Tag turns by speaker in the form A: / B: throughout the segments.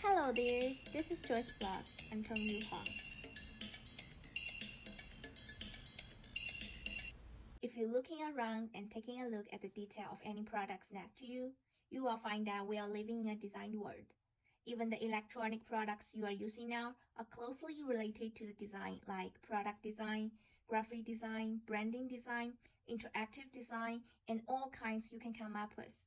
A: Hello there, this is Joyce Blog. I'm Tong Yu Huang. If you're looking around and taking a look at the detail of any products next to you, you will find that we are living in a designed world. Even the electronic products you are using now are closely related to the design, like product design, graphic design, branding design, interactive design, and all kinds you can come up with.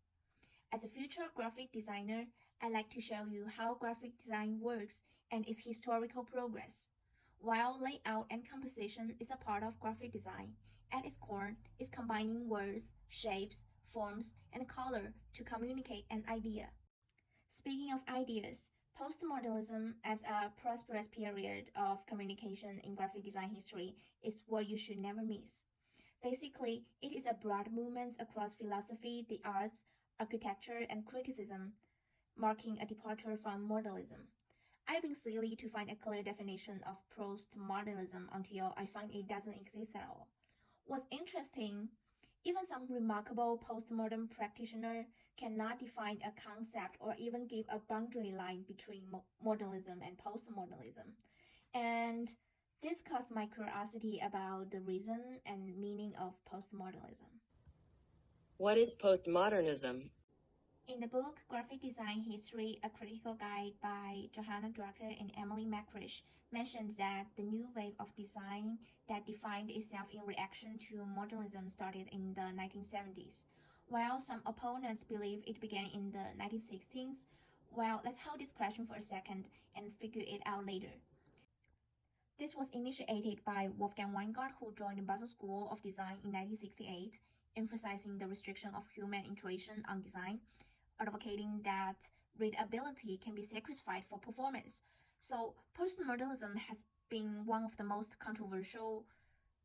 A: As a future graphic designer, I like to show you how graphic design works and its historical progress. While layout and composition is a part of graphic design, at its core is combining words, shapes, forms, and color to communicate an idea. Speaking of ideas, postmodernism as a prosperous period of communication in graphic design history is what you should never miss. Basically, it is a broad movement across philosophy, the arts, architecture, and criticism, marking a departure from modernism. I've been silly to find a clear definition of postmodernism until I find it doesn't exist at all. What's interesting, even some remarkable postmodern practitioner cannot define a concept or even give a boundary line between modernism and postmodernism. And this caused my curiosity about the reason and meaning of postmodernism.
B: What is postmodernism?
A: In the book Graphic Design History, a Critical Guide by Johanna Drucker and Emily McCrish mentions that the new wave of design that defined itself in reaction to modernism started in the 1970s, while some opponents believe it began in the 1960s. Well, let's hold this question for a second and figure it out later. This was initiated by Wolfgang Weingart, who joined the Basel School of Design in 1968, emphasizing the restriction of human intuition on design, advocating that readability can be sacrificed for performance. So, postmodernism has been one of the most controversial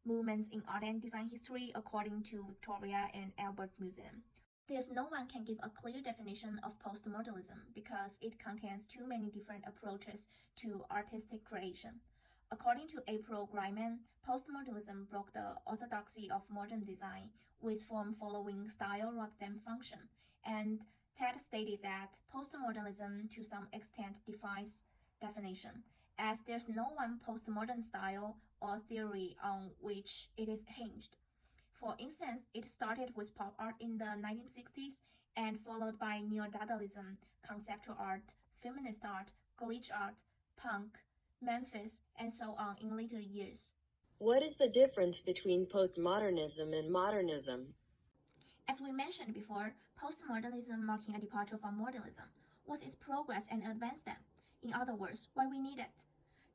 A: movements in art and design history, according to Victoria and Albert Museum. There's no one can give a clear definition of postmodernism because it contains too many different approaches to artistic creation. According to April Greiman, postmodernism broke the orthodoxy of modern design, with form following style rather than function, and Ted stated that postmodernism to some extent defies definition, as there's no one postmodern style or theory on which it is hinged. For instance, it started with pop art in the 1960s and followed by neo-dadaism, conceptual art, feminist art, glitch art, punk, Memphis, and so on in later years.
B: What is the difference between postmodernism and modernism?
A: As we mentioned before, postmodernism marking a departure from modernism was its progress and advance then. In other words, why we need it.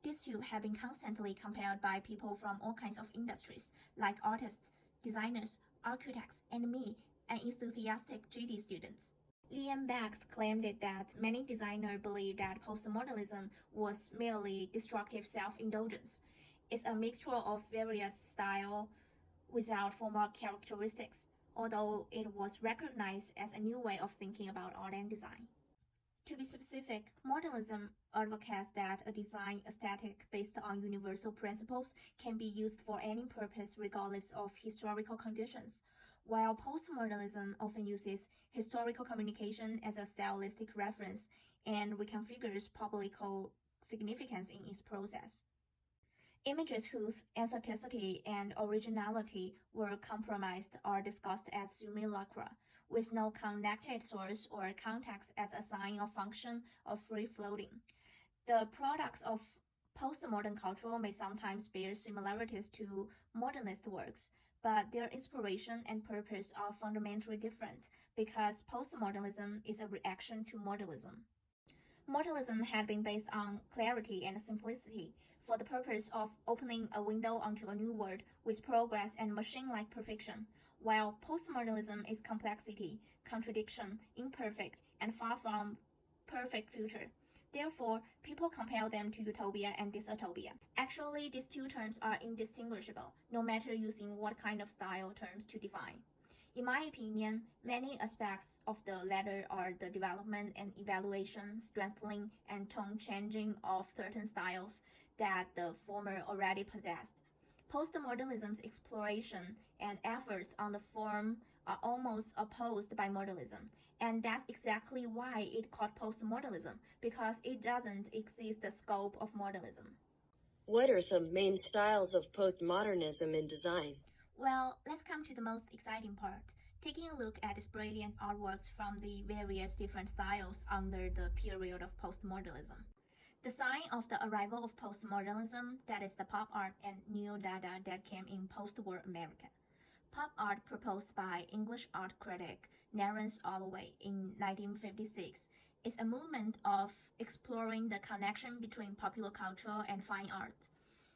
A: These two have been constantly compared by people from all kinds of industries, like artists, designers, architects, and me, an enthusiastic GD student. Liam Bax claimed that many designers believe that postmodernism was merely destructive self-indulgence. It's a mixture of various styles without formal characteristics, although it was recognized as a new way of thinking about art and design. To be specific, modernism advocates that a design aesthetic based on universal principles can be used for any purpose regardless of historical conditions, while postmodernism often uses historical communication as a stylistic reference and reconfigures political significance in its process. Images whose authenticity and originality were compromised are discussed as simulacra, with no connected source or context as a sign of function or free floating. The products of postmodern culture may sometimes bear similarities to modernist works, but their inspiration and purpose are fundamentally different because postmodernism is a reaction to modernism. Modernism had been based on clarity and simplicity for the purpose of opening a window onto a new world with progress and machine-like perfection, while postmodernism is complexity, contradiction, imperfect, and far from perfect future. Therefore, people compare them to utopia and dystopia. Actually, these two terms are indistinguishable, no matter using what kind of style terms to define. In my opinion, many aspects of the latter are the development and evaluation, strengthening, and tone changing of certain styles that the former already possessed. Postmodernism's exploration and efforts on the form are almost opposed by modernism, and that's exactly why it called postmodernism, because it doesn't exceed the scope of modernism.
B: What are some main styles of postmodernism in design?
A: Well, let's come to the most exciting part, taking a look at these brilliant artworks from the various different styles under the period of postmodernism. The sign of the arrival of postmodernism, that is the pop art and Neo Dada that came in post-war America. Pop art proposed by English art critic Terence Holloway in 1956 is a movement of exploring the connection between popular culture and fine art,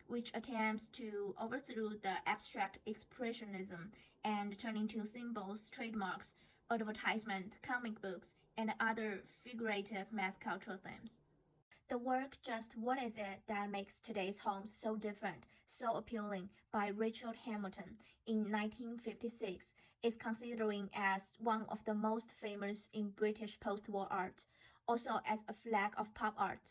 A: which attempts to overthrow the abstract expressionism and turn into symbols, trademarks, advertisement, comic books, and other figurative mass cultural themes. The work Just What Is It That Makes Today's Homes So Different, So Appealing by Richard Hamilton in 1956 is considered as one of the most famous in British post-war art, also as a flag of pop art.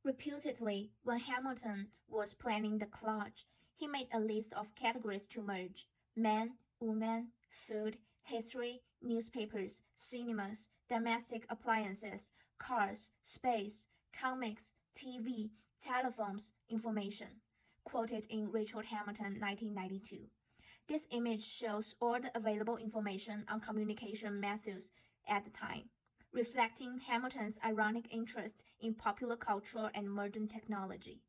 A: Reputedly, when Hamilton was planning the collage, he made a list of categories to merge: men, women, food, history, newspapers, cinemas, domestic appliances, cars, space, comics, TV, telephones, information, quoted in Richard Hamilton 1992. This image shows all the available information on communication methods at the time, reflecting Hamilton's ironic interest in popular culture and modern technology.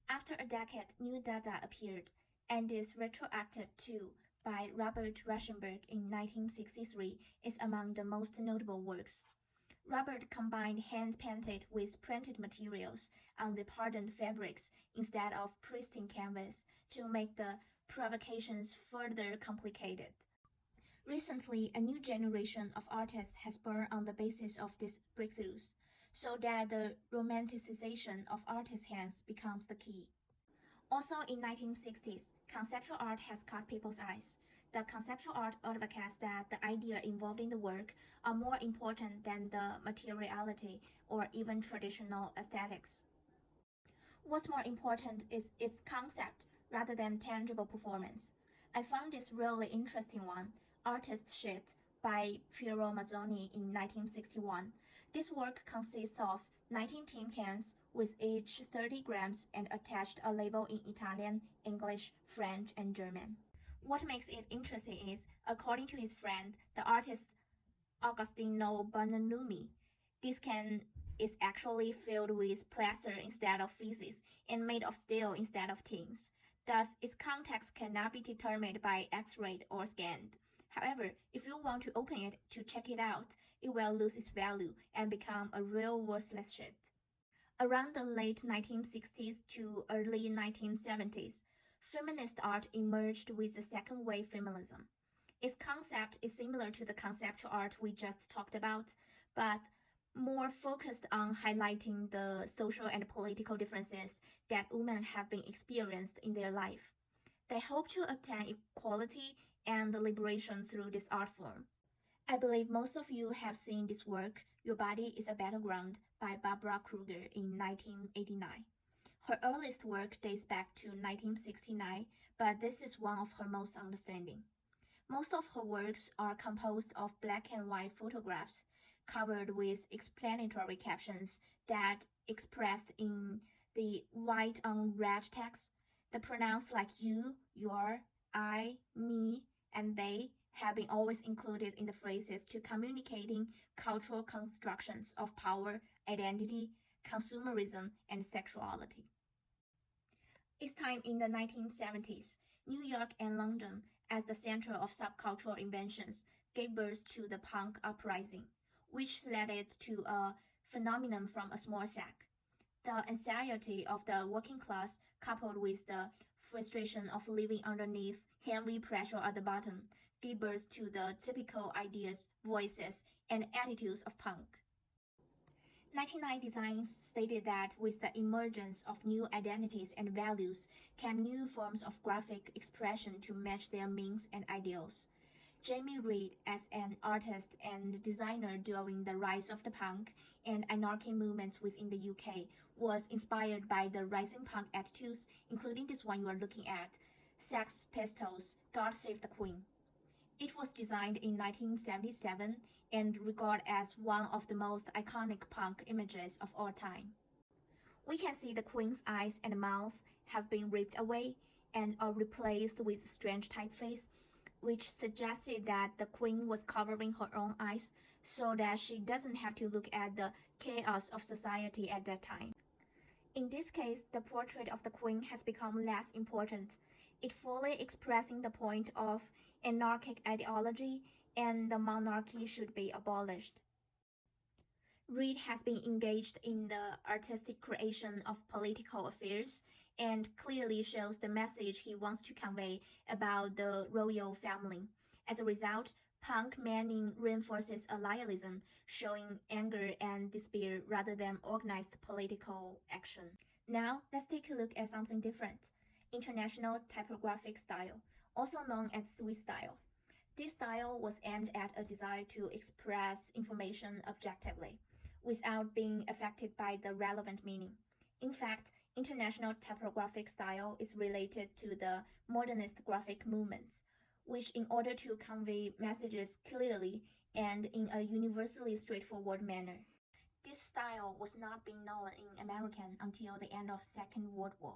A: After a decade, New Dada appeared, and this retroacted to by Robert Rauschenberg in 1963 is among the most notable works. Robert combined hand-painted with printed materials on the hardened fabrics instead of pristine canvas to make the provocations further complicated. Recently, a new generation of artists has born on the basis of these breakthroughs, so that the romanticization of artists' hands becomes the key. Also in 1960s, conceptual art has caught people's eyes. The conceptual art advocates that the idea involved in the work are more important than the materiality or even traditional aesthetics. What's more important is its concept rather than tangible performance. I found this really interesting one, Artist Shit by Piero Mazzoni in 1961. This work consists of 19 tin cans with each 30 grams and attached a label in Italian, English, French, and German. What makes it interesting is, according to his friend, the artist Agostino Bonanumi, this can is actually filled with plaster instead of feces and made of steel instead of tins. Thus, its context cannot be determined by X-ray or scanned. However, if you want to open it to check it out, it will lose its value and become a real worthless shit. Around the late 1960s to early 1970s, feminist art emerged with the second wave feminism. Its concept is similar to the conceptual art we just talked about, but more focused on highlighting the social and political differences that women have been experienced in their life. They hope to obtain equality and liberation through this art form. I believe most of you have seen this work, Your Body is a Battleground, by Barbara Kruger in 1989. Her earliest work dates back to 1969, but this is one of her most outstanding. Most of her works are composed of black and white photographs, covered with explanatory captions that expressed in the white on red text. The pronouns like you, your, I, me, and they have been always included in the phrases to communicating cultural constructions of power, identity, consumerism, and sexuality. It's time in the 1970s, New York and London, as the center of subcultural inventions, gave birth to the punk uprising, which led it to a phenomenon from a small sect. The anxiety of the working class, coupled with the frustration of living underneath heavy pressure at the bottom, gave birth to the typical ideas, voices, and attitudes of punk. 99 Designs stated that with the emergence of new identities and values came new forms of graphic expression to match their means and ideals. Jamie Reed, as an artist and designer during the rise of the punk and anarchy movements within the UK, was inspired by the rising punk attitudes, including this one you are looking at, Sex Pistols, God Save the Queen. It was designed in 1977 and regarded as one of the most iconic punk images of all time. We can see the queen's eyes and mouth have been ripped away and are replaced with strange typeface, which suggested that the queen was covering her own eyes so that she doesn't have to look at the chaos of society at that time. In this case, the portrait of the queen has become less important, it fully expressing the point of anarchic ideology and the monarchy should be abolished. Reed has been engaged in the artistic creation of political affairs and clearly shows the message he wants to convey about the royal family. As a result, punk manning reinforces a nihilism, showing anger and despair rather than organized political action. Now, let's take a look at something different. International typographic style, also known as Swiss style. This style was aimed at a desire to express information objectively, without being affected by the relevant meaning. In fact, international typographic style is related to the modernist graphic movements, which in order to convey messages clearly and in a universally straightforward manner. This style was not being known in American until the end of Second World War,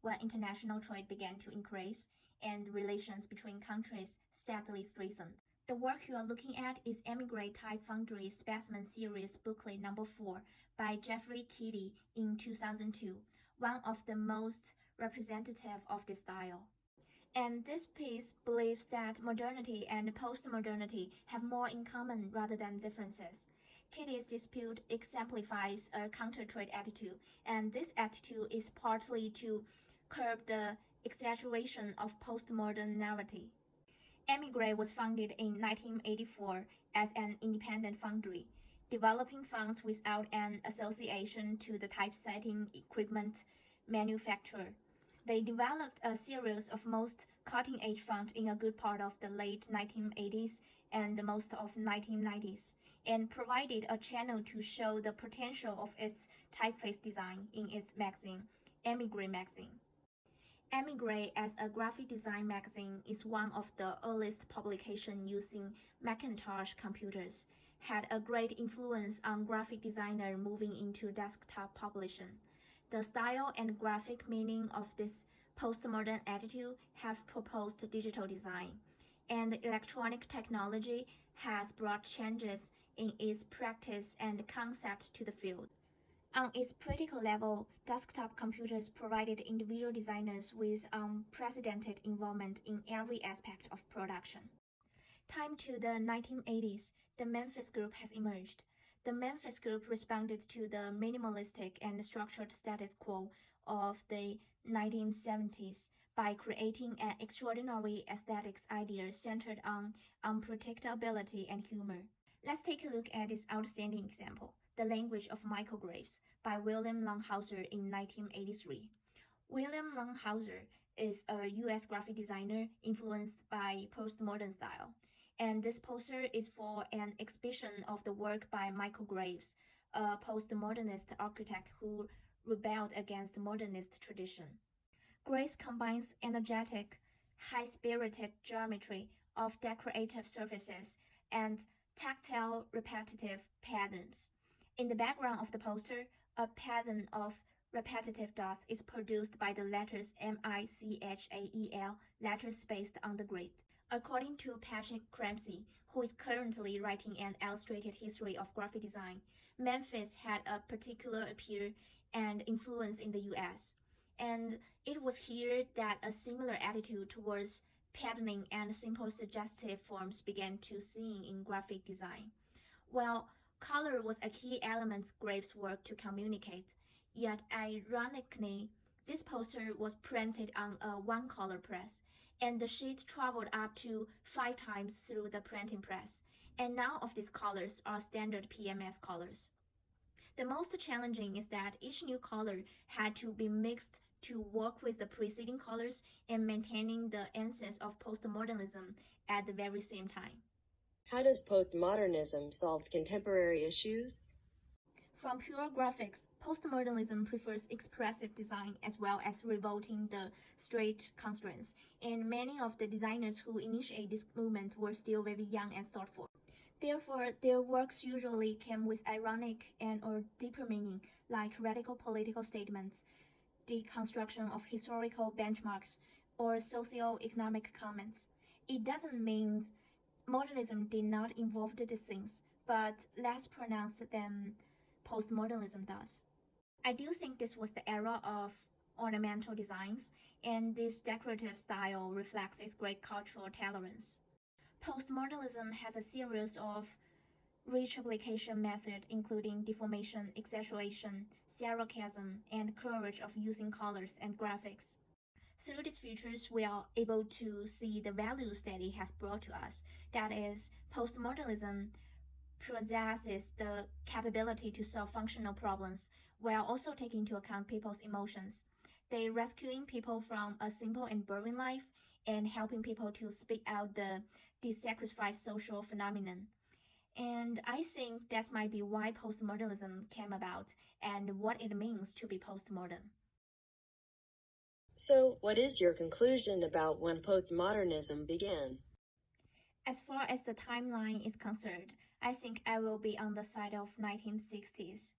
A: when international trade began to increase and relations between countries steadily strengthened. The work you are looking at is Emigre Type Foundry Specimen Series Booklet Number 4 by Jeffrey Kitty in 2002, one of the most representative of this style. And this piece believes that modernity and postmodernity have more in common rather than differences. Kitty's dispute exemplifies a counter-trade attitude, and this attitude is partly to curb the exaggeration of postmodern narrative. Emigre was founded in 1984 as an independent foundry, developing fonts without an association to the typesetting equipment manufacturer. They developed a series of most cutting-edge fonts in a good part of the late 1980s and most of 1990s, and provided a channel to show the potential of its typeface design in its magazine, Emigre magazine. Emigre as a graphic design magazine is one of the earliest publications using Macintosh computers, had a great influence on graphic designer moving into desktop publishing. The style and graphic meaning of this postmodern attitude have proposed digital design, and electronic technology has brought changes in its practice and concept to the field. On its practical level, desktop computers provided individual designers with unprecedented involvement in every aspect of production. Time to the 1980s, the Memphis Group has emerged. The Memphis Group responded to the minimalistic and structured status quo of the 1970s by creating an extraordinary aesthetics idea centered on unpredictability and humor. Let's take a look at this outstanding example, The Language of Micrographs by William Longhauser in 1983. William Longhauser is a U.S. graphic designer influenced by postmodern style, and this poster is for an exhibition of the work by Michael Graves, a postmodernist architect who rebelled against modernist tradition. Graves combines energetic, high-spirited geometry of decorative surfaces and tactile repetitive patterns. In the background of the poster, a pattern of repetitive dots is produced by the letters MICHAEL, letters spaced on the grid. According to Patrick Cramsey, who is currently writing an illustrated history of graphic design, Memphis had a particular appeal and influence in the US, and it was here that a similar attitude towards patterning and simple suggestive forms began to seen in graphic design. While color was a key element Graves' work to communicate, yet ironically, this poster was printed on a one-color press, and the sheet traveled up to 5 times through the printing press, and none of these colors are standard PMS colors. The most challenging is that each new color had to be mixed to work with the preceding colors and maintaining the essence of postmodernism at the very same time.
B: How does postmodernism solve contemporary issues?
A: From pure graphics, postmodernism prefers expressive design as well as revolting the strict constraints, and many of the designers who initiated this movement were still very young and thoughtful. Therefore, their works usually came with ironic and or deeper meaning, like radical political statements, the construction of historical benchmarks, or socio-economic comments. It doesn't mean modernism did not involve these things, but less pronounced than postmodernism does. I do think this was the era of ornamental designs, and this decorative style reflects its great cultural tolerance. Postmodernism has a series of rich application methods, including deformation, exaggeration, sarcasm, and courage of using colors and graphics. Through these features, we are able to see the values that it has brought to us. That is, postmodernism possesses the capability to solve functional problems while also taking into account people's emotions. They rescuing people from a simple and boring life and helping people to speak out the dissatisfied social phenomenon. And I think that might be why postmodernism came about and what it means to be postmodern.
B: So, what is your conclusion about when postmodernism began?
A: As far as the timeline is concerned, I think I will be on the side of 1960s.